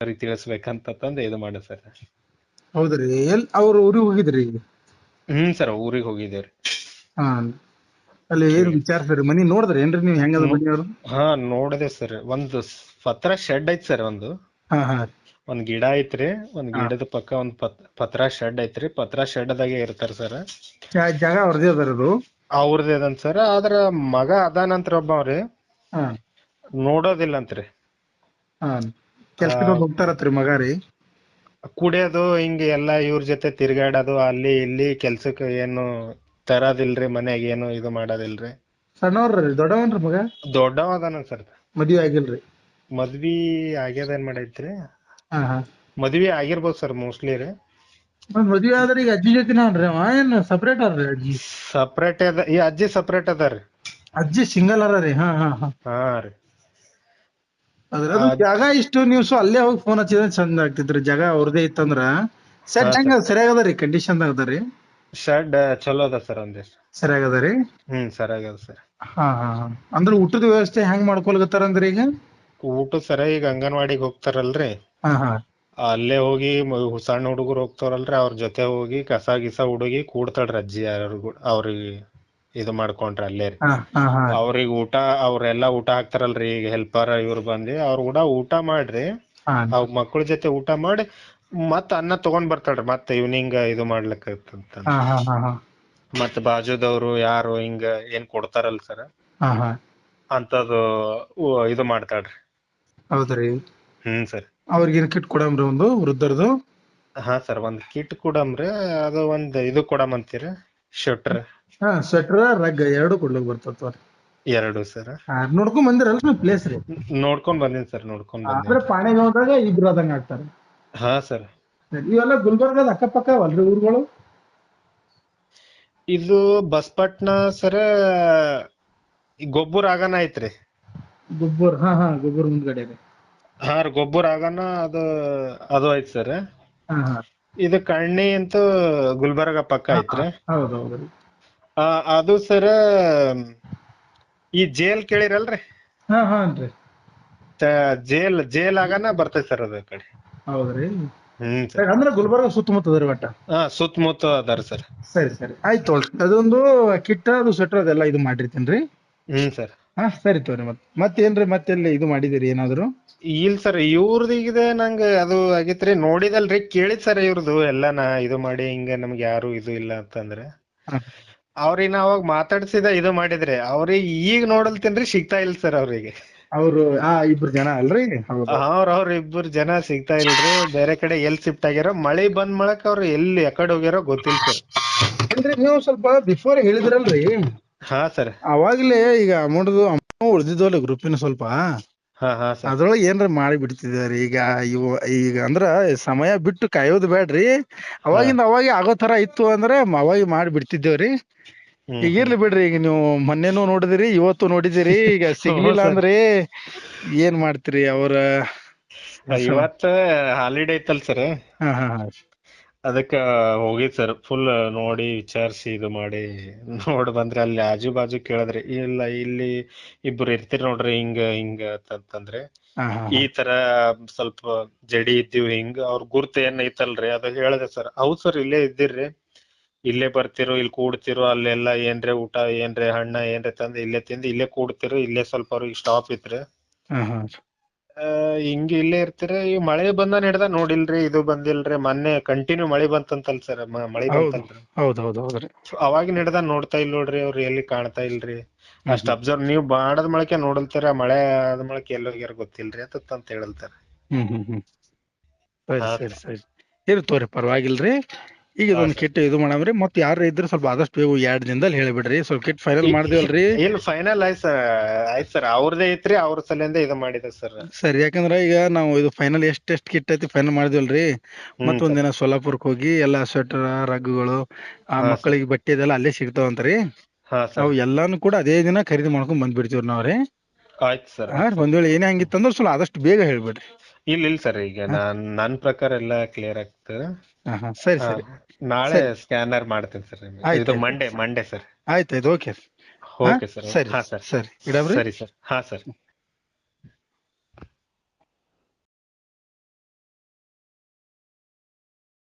ಅವ್ರಿಗೆ ತಿಳಿಸ್ಬೇಕಂತ ತಂದು ಇದು ಮಾಡಿ ಸರ್. ಹೌದ್ರಿ, ಎಲ್ ಅವ್ರ ಊರಿಗೆ ಹೋಗಿದ್ರಿ? ಸರ್ ಊರಿಗೆ ಹೋಗಿದ್ದೇವ್ರಿ. ಹಾ, ಅಲ್ಲಿ ಏನ್ ವಿಚಾರಿಸ್ರಿ? ಮನಿ ನೋಡಿದ್ರಿ ಏನ್ರಿ ನೀವು ಹೆಂಗದ ಮನಿ ಅವ್ರು? ಹಾ ನೋಡಿದೆ ಸರ್. ಒಂದು ಪತ್ರ ಶೆಡ್ ಐತಿ ಸರ್. ಹಾ ಹಾ ಒಂದ್ ಗಿಡ ಐತ್ರಿ. ಒಂದ್ ಗಿಡದ ಪಕ್ಕ ಒಂದ್ ಪತ್ರ ಶೆಡ್ ಐತ್ರಿ. ಪತ್ರ ಶೆಡ್ ದಾಗೆ ಇರ್ತಾರ ಸರ್. ಜಾಗ ಅವ್ರದೇ ಅದಾರದು? ಅವ್ರದೇ ಅದನ್ ಸರ್. ಆದ್ರ ಮಗ ಅದಾನಂತ್ರ ಒಬ್ಬವ್ರಿ, ಹಾ ನೋಡೋದಿಲ್ಲಂತ್ರಿ. ಹಾ, ಕೆಲ್ಸಕ್ಕೆ ಹೋಗ್ತಾರತ್ರಿ ಮಗ ರೀ? ಕುಡಿಯೋದು ಹಿಂಗ ಎಲ್ಲಾ ಇವ್ರ ಜೊತೆ ತಿರ್ಗಾಡೋದು, ಅಲ್ಲಿ ಇಲ್ಲಿ ಕೆಲ್ಸಕ್ಕೆ ಏನು ತರದಿಲ್ರಿ, ಮನ್ಯಾಗ ಏನು ಇದು ಮಾಡೋದಿಲ್ರಿ. ಸಣ್ಣವ್ರಿ ದೊಡ್ಡವನ್ರಿ ಮಗ? ದೊಡ್ಡವ ಅದಾನ ಸರ್. ಮದ್ವಿ ಆಗಿಲ್ರಿ? ಮದ್ವಿ ಆಗ್ಯದ ಏನ್ ಮಾಡೈತ್ರಿ. ಹಾ ಹಾ, ಮದ್ವಿ ಆಗಿರ್ಬೋದ್ ಸರ್ ಮೋಸ್ಟ್ಲಿ ರೀ. ಮದ್ವಿ ಆದ್ರ ಈಗ ಅಜ್ಜಿ ಜೊತೆನ ಅನ್ರಿ ಅವ, ಏನ್ ಸಪ್ರೇಟ್ ಅದ್ರಿ ಅಜ್ಜಿ? ಸಪ್ರೇಟ್ ಅದ. ಈ ಅಜ್ಜಿ ಸಪ್ರೇಟ್ ಅದಾರಿ. ಅಜ್ಜಿ ಸಿಂಗಲ್ ಅದ ರೀ? ಹಾ ಹಾ ಹಾ ಹಾ ರೀ. ಅದು ಜಾಗ ಇಷ್ಟು ನೀವು ಅಲ್ಲೇ ಹೋಗಿ ಫೋನ್ ಹಚ್ಚಿದ್ರೆ ಚಂದ ಆಗ್ತಿದ್ರಿ. ಜಾಗ ಅವ್ರದೇ ಇತ್ತಂದ್ರ. ಸೆಟ್ ಹೆಂಗ ಸರಿಯಾಗದ ರೀ? ಕಂಡೀಷನ್ ಅದ ರೀ? ಶೆಡ್ ಚಲೋ ಅದ ಸರ್. ಒಂದಿಷ್ಟು ಸರಿಯಾಗದ ರೀ? ಸರಿಯಾಗದ ಸರ್. ಹಾ ಹಾ ಹಾ, ಅಂದ್ರೆ ಊಟದ ವ್ಯವಸ್ಥೆ ಹೆಂಗ್ ಮಾಡ್ಕೊಳಗತ್ತಾರಂದ್ರಿ ಈಗ? ಊಟ ಸರ ಈಗ ಅಂಗನವಾಡಿಗೆ ಹೋಗ್ತಾರಲ್ರಿ, ಹಾ ಹಾ, ಅಲ್ಲೇ ಹೋಗಿ ಸಣ್ಣ ಹುಡುಗರು ಹೋಗ್ತಾರಲ್ರಿ, ಅವ್ರ ಜೊತೆ ಹೋಗಿ ಕಸ ಗಿಸ ಹುಡುಗಿ ಕೂಡ್ತಾಳ್ರಿ ಅಜ್ಜಿ. ಅವ್ರಿಗೆ ಇದು ಮಾಡ್ಕೊಂಡ್ರಿ ಅಲ್ಲೇ ರೀ. ಹಾ ಹಾ ಹಾ, ಅವ್ರಿಗೆ ಊಟ ಅವ್ರೆಲ್ಲಾ ಊಟ ಹಾಕ್ತಾರಲ್ರಿ. ಈಗ ಹೆಲ್ಪರ್ ಇವ್ರು ಬಂದಿ ಅವ್ರ ಕೂಡ ಊಟ ಮಾಡ್ರಿ. ಹಾ ಅವ್ ಮಕ್ಕಳ ಜೊತೆ ಊಟ ಮಾಡಿ ಮತ್ ಅನ್ನ ತಗೊಂಡ್ ಬರ್ತಾಳ್ರಿ. ಮತ್ ಈವ್ನಿಂಗ್ ಇದು ಮಾಡ್ಲಿಕ್ಕ ಹಾ ಹಾ ಹಾ ಹಾ, ಮತ್ ಬಾಜುದವ್ರು ಯಾರು ಹಿಂಗ ಏನ್ ಕೊಡ್ತಾರಲ್ ಸರ್, ಹಾ ಹಾ, ಅಂತದು ಇದು ಮಾಡ್ತಾಳ್ರಿ. ಹೌದ್ರಿ. ಸರ್. ಅವ್ರಿಗೇನ್ ಕಿಟ್ ಕೊಡಂಬ್ರಿ ಒಂದು ವೃದ್ಧರದು? ಹಾ ಸರ್, ಒಂದ್ ಕಿಟ್ ಕೊಡಮ್ರಿ. ಅದು ಒಂದ್ ಇದು ಕೊಡಮಂತೀರಿ, ಶೆಟ್ರ್. ಹಾ, ಸ್ವೆಟರ್ ರಗ್ ಎರಡು ಕೊಡ್ಲಿಕ್ ಬರ್ತತ್. ಎರಡು ಸರ್. ನೋಡ್ಕೊಂಡ್ ಬಂದಿರಲ್ರಿ ಪ್ಲೇಸ್ ರೀ? ನೋಡ್ಕೊಂಡ್ ಬಂದಿನಿ ಸರ್. ನೋಡ್ಕೊಂಡ್ ಅಂದ್ರೆ ಬಂದೇನ್ರಿ. ಪಾಣಿಗಾವದಾಗ ಇಬ್ರು ಆದಂಗ ಆಗ್ತಾರೆ. ಹಾ ಸರ್. ಇವೆಲ್ಲ ಗುಲ್ಬರ್ಗದ ಅಕ್ಕಪಕ್ಕ ಅವಲ್ರಿ ಊರುಗಳು? ಇದು ಬಸ್ಪಟ್ನ ಸರ ಗೊಬ್ಬರ ಆಗನ ಐತ್ರಿ. ಗೊಬ್ಬರ್, ಹಾ ಹಾ, ಗೊಬ್ಬರ ಮುಂದ್ಗಡೆ ಇದೆ. ಹಾ ರೀ, ಗೊಬ್ಬರ ಆಗನ ಅದು ಐತ್ ಸರ್. ಹಾ ಹಾ, ಇದು ಕಣ್ಣಿ ಅಂತೂ ಗುಲ್ಬರ್ಗ ಪಕ್ಕ ಹಾ ಐತ್ರಿ. ಹೌದೌದ್ರಿ. ಅದು ಸರ ಈ ಜೇಲ್ ಕೇಳಿರಲ್ರಿ? ಹಾ ಹಾನ್ರಿ. ಜೇಲ್ ಆಗನ ಬರ್ತೈತಿ ಸರ್ ಅದು ಕಡೆ. ಹೌದ್ರಿ. ಸರ್. ಅಂದ್ರೆ ಗುಲ್ಬರ್ಗ ಸುತ್ತಮುತ್ತ ಅದ್ರಿ ಒಟ್ಟ? ಹಾ, ಸುತ್ತಮುತ್ತ ಅದಾರ ಸರ್. ಸರಿ ಸರಿ, ಆಯ್ತು ತೊಗೊಳ್ರಿ. ಅದೊಂದು ಕಿಟ್ಟ, ಅದು ಸ್ವೆಟರ್ ಅದೆಲ್ಲ ಇದು ಮಾಡಿರ್ತೇನ್ರಿ. ಸರ್. ಹಾ ಸರಿ ತಗೋರಿ. ಮತ್ತೇನ್ರಿ? ಮತ್ತೆಲ್ಲಿ ಇದು ಮಾಡಿದಿರಿ ಏನಾದ್ರು? ಇಲ್ ಸರ್, ಇವ್ರದಿಗಿದೆ ನಂಗ ಅದು ಆಗೇತ್ರಿ. ನೋಡಿದಲ್ರಿ, ಕೇಳಿದ್ ಸರ್ ಇವ್ರದು ಎಲ್ಲಾನ ಇದು ಮಾಡಿ ಹಿಂಗ ನಮ್ಗೆ ಯಾರು ಇದು ಇಲ್ಲ ಅಂತಂದ್ರೆ. ಹಾ, ಅವ್ರಿಗೆ ನಾ ಅವಾಗ ಮಾತಾಡ್ಸಿದ ಇದು ಮಾಡಿದ್ರೆ, ಅವ್ರಿಗೆ ಈಗ ನೋಡಲ್ತೇನ್ರಿ ಸಿಗ್ತಾ ಇಲ್ ಸರ್ ಅವ್ರಿಗೆ. ಅವರು ಇಬ್ರು ಜನ ಅಲ್ರಿ? ಹೌದು. ಅವ್ರ ಇಬ್ಬರು ಜನ ಸಿಗ್ತಾ ಇಲ್ರಿ. ಬೇರೆ ಕಡೆ ಎಲ್ ಶಿಫ್ಟ್ ಆಗ್ಯಾರ. ಮಳಿ ಬಂದ್ ಮಾಡಕ್ ಅವ್ರು ಎಲ್ಲಿ ಯಕಡೆ ಹೋಗ್ಯಾರೋ ಗೊತ್ತಿಲ್ ಸರ್. ಅಂದ್ರೆ ನೀವು ಸ್ವಲ್ಪ ಬಿಫೋರ್ ಹೇಳಿದ್ರಲ್ರಿ, ಹಾ ಸರ್. ಅವಾಗ್ಲೇ ಈಗ ಅಮೌಂಟ್ ಉಳ್ದಿದ್ವಲ್ಲ ಗ್ರೂಪಿನ ಸ್ವಲ್ಪ, ಹಾ ಹಾ ಸರ್. ಅದ್ರೊಳಗೆ ಏನ್ರ ಮಾಡಿ ಬಿಡ್ತಿದೇವ್ರಿ. ಈಗ ಅಂದ್ರ ಸಮಯ ಬಿಟ್ಟು ಕಾಯೋದು ಬ್ಯಾಡ್ರಿ. ಹಾ ಅವಾಗಿಂದ ಅವಾಗ ಆಗೋ ತರ ಇತ್ತು ಅಂದ್ರೆ ಅವಾಗ ಮಾಡಿ ಬಿಡ್ತಿದ್ದೇವ್ರಿ. ಈಗ ಇರ್ಲಿ ಬಿಡ್ರಿ. ಈಗ ನೀವು ಮೊನ್ನೆನೂ ನೋಡಿದಿರಿ, ಇವತ್ತು ನೋಡಿದಿರಿ. ಈಗ ಹ್ಞೂ ಸಿಗ್ಲಿಲ್ಲ ಸರ್. ಅಂದ್ರೆ ಏನ್ ಮಾಡ್ತೀರಿ? ಅವ್ರ ಇವತ್ತ ಹಾಲಿಡೇ ಐತಲ್ ಸರ್. ಹಾ ಹಾ ಹಾ, ಅದಕ್ಕ ಹೋಗಿದ್ ಸರ್. ಫುಲ್ ನೋಡಿ ವಿಚಾರ್ಸಿ ಇದು ಮಾಡಿ ನೋಡ್ ಬಂದ್ರಿ. ಅಲ್ಲಿ ಆಜು ಬಾಜು ಕೇಳದ್ರಿ, ಇಲ್ಲ ಇಲ್ಲಿ ಇಬ್ಬರು ಇರ್ತಿರಿ ನೋಡ್ರಿ ಹಿಂಗ ಹಿಂಗ ಅಂತಂದ್ರೆ, ಹಾ ಹಾ ಈ ಹಾ, ತರ ಸ್ವಲ್ಪ ಜಡಿ ಇದ್ದೀವಿ ಹಿಂಗ. ಅವ್ರ ಗುರ್ತ ಏನ್ ಐತಲ್ರಿ ಅದ ಹೇಳ್ದೆ ಸರ್. ಹೌದ್ ಸರ್, ಇಲ್ಲೇ ಇದ್ದಿರ್ರಿ, ಇಲ್ಲೇ ಬರ್ತಿರೋ, ಇಲ್ಲಿ ಕೂಡ್ತಿರೋ, ಅಲ್ಲೆಲ್ಲಾ ಏನ್ರೆ ಊಟ ಏನ್ರೆ ಹಣ್ಣ ಏನ್ರೆ ತಂದು ಇಲ್ಲೇ ತಿಂದು ಇಲ್ಲೇ ಕೂಡ್ತಿರೋ, ಇಲ್ಲೇ ಸ್ವಲ್ಪ ಅವ್ರಿಗೆ ಸ್ಟಾಪ್ ಇತ್ರಿ. ಹಾ ಹಾ, ಹಿಂಗ ಇಲ್ಲೇ ಇರ್ತೀರ. ಈ ಮಳೆ ಬಂದನ್ ಹಿಡ್ದ ನೋಡಿಲ್ರಿ, ಇದು ಬಂದಿಲ್ರಿ. ಮೊನ್ನೆ ಕಂಟಿನ್ಯೂ ಮಳಿ ಬಂತಂತಲ್ ಸರ್. ಮಳಿ ಹೌದು ಬಂತಲ್ರಿ, ಹೌದು ಹೌದ್ರಿ. ಅವಾಗಿನ ಹಿಡ್ದ ನೋಡ್ತಾ ಇಲ್ ನೋಡ್ರಿ. ಅವ್ರು ಎಲ್ಲಿ ಕಾಣ್ತಾ ಇಲ್ರಿ. ಹ್ಮ್ ಅಷ್ಟ್ ಅಬ್ಸರ್ವ್ ನೀವ್ ಮಾಡದ್ ಬಳಕೆ ನೋಡಲ್ತೀರ, ಮಳೆ ಆದ ಬಳಕೆ ಎಲ್ಲ ಹೋಗ್ಯಾರ ಗೊತ್ತಿಲ್ರಿ ಅಂತ ಹೇಳಲ್ತಾರ. ಸರಿ ಹಾ ಸರಿ ಸರ್. ಸರಿ, ಇರ್ ತೋರಿ ಪರವಾಗಿಲ್ರಿ. ಈಗ ಹಾ ಇದೊಂದ್ ಸರ್. ಕಿಟ್ ಇದು ಮಾಡಮ್ರಿ. ಮತ್ ಯಾರ ಇದ್ರ ಸ್ವಲ್ಪ ಆದಷ್ಟು ಬೇಗ 2 ದಿನದಲ್ಲಿ ಹೇಳಿಬಿಡ್ರಿ. ಸ್ವಲ್ಪ ಕಿಟ್ ಫೈನಲ್ ಮಾಡ್ದೇವಲ್ರಿ. ಇಲ್ಲ ಫೈನಲ್ ಆಯ್ತ್ ಸರ್. ಅವ್ರದೇ ಐತ್ರಿ, ಅವ್ರ ಸಲಿಂದ ಇದು ಮಾಡಿದೆ ಸರ್. ಸರಿ, ಯಾಕಂದ್ರ ಈಗ ನಾವು ಇದು ಫೈನಲ್ ಎಷ್ಟ್ ಕಿಟ್ ಐತಿ ಫೈನಲ್ ಮಾಡಿದ್ವಲ್ರಿ. ಮತ್ತೊಂದ್ ಸರ್. ದಿನ ಸೊಲ್ಲಾಪುರ್ಕ್ ಹೋಗಿ ಎಲ್ಲಾ ಸ್ವೆಟರ್, ರಗ್ಗುಗಳು, ಆ ಹಾ ಸರ್. ಮಕ್ಕಳಿಗೆ ಬಟ್ಟೆ ಇದೆಲ್ಲ ಅಲ್ಲೇ ಸಿಗ್ತಾವಂತ್ರಿ. ಹಾ ಅವು ಸರ್. ಎಲ್ಲಾನು ಕೂಡ ಅದೇ ದಿನ ಖರೀದಿ ಮಾಡ್ಕೊಂಡ್ ಬಂದ್ಬಿಡ್ತೀವ್ರಿ ನಾವ್ರಿ. ಆಯ್ತು ಸರ್. ಆಯ್ತು ಸರ್. ಒಂದ್ ವೇಳೆ ಏನೇ ಹಂಗಿತ್ತಂದ್ರ ಸ್ವಲ್ಪ ಆದಷ್ಟು ಬೇಗ ಹೇಳ್ಬಿಡ್ರಿ. ಇಲ್ ಸರ್, ಈಗ ನನ್ ಪ್ರಕಾರ ಎಲ್ಲಾ ಕ್ಲಿಯರ್ ಆಗ್ತದ. ಸರಿ ಸರಿ ನಾಳೆ ಸರಿ, ಸ್ಕ್ಯಾನರ್ ಮಾಡ್ತೇನೆ ಸರ್. ಇದು ಆಯ್ತಾಯ್ತು. Monday sir. ಆಯ್ತಾಯ್ತು, ಓಕೆ. Okay sir. ಸರಿ ಹಾ ಸರ್. ಸರಿ, ಇಡಮ್ರಿ. ಸರಿ ಸರ್. ಹಾ ಸರ್.